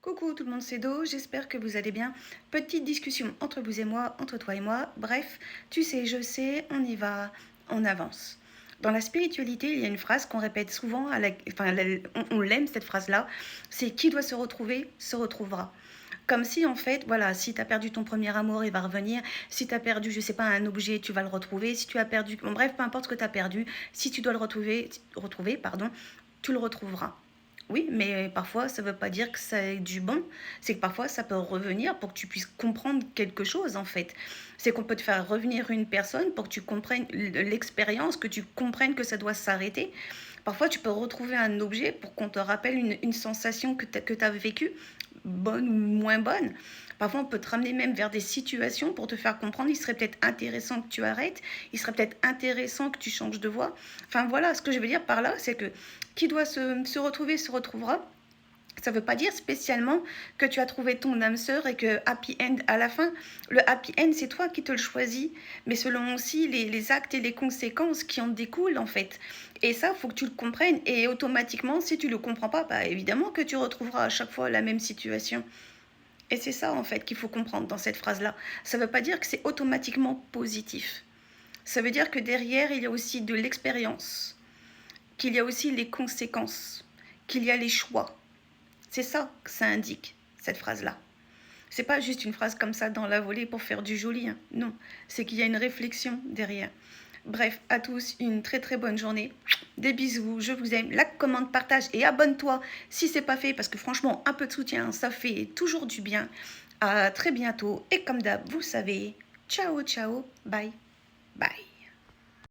Coucou tout le monde, c'est Do, j'espère que vous allez bien. Petite discussion entre vous et moi, entre toi et moi. Bref, tu sais, je sais, on y va, on avance. Dans la spiritualité, il y a une phrase qu'on répète souvent, on l'aime cette phrase-là, c'est qui doit se retrouver, se retrouvera. Comme si en fait, voilà, si tu as perdu ton premier amour, il va revenir. Si tu as perdu, je sais pas, un objet, tu vas le retrouver. Si tu as perdu, bon, bref, peu importe ce que tu as perdu, si tu dois le retrouver, pardon, tu le retrouveras. Oui, mais parfois, ça ne veut pas dire que c'est du bon. C'est que parfois, ça peut revenir pour que tu puisses comprendre quelque chose, en fait. C'est qu'on peut te faire revenir une personne pour que tu comprennes l'expérience, que tu comprennes que ça doit s'arrêter. Parfois, tu peux retrouver un objet pour qu'on te rappelle une sensation que tu as vécue, bonne ou moins bonne. Parfois, on peut te ramener même vers des situations pour te faire comprendre. Il serait peut-être intéressant que tu arrêtes. Il serait peut-être intéressant que tu changes de voie. Enfin, voilà, ce que je veux dire par là, c'est que qui doit se retrouver se retrouvera. Ça ne veut pas dire spécialement que tu as trouvé ton âme sœur et que happy end à la fin. Le happy end, c'est toi qui te le choisis, mais selon aussi les actes et les conséquences qui en découlent en fait. Et ça, il faut que tu le comprennes. Et automatiquement, si tu ne le comprends pas, bah, évidemment que tu retrouveras à chaque fois la même situation. Et c'est ça en fait qu'il faut comprendre dans cette phrase-là. Ça ne veut pas dire que c'est automatiquement positif. Ça veut dire que derrière, il y a aussi de l'expérience, qu'il y a aussi les conséquences, qu'il y a les choix. C'est ça que ça indique, cette phrase-là. C'est pas juste une phrase comme ça dans la volée pour faire du joli, hein. Non, c'est qu'il y a une réflexion derrière. Bref, à tous, une très très bonne journée. Des bisous, je vous aime. Like, commente, partage et abonne-toi si c'est pas fait parce que franchement, un peu de soutien, ça fait toujours du bien. À très bientôt et comme d'hab, vous savez, ciao ciao, bye bye.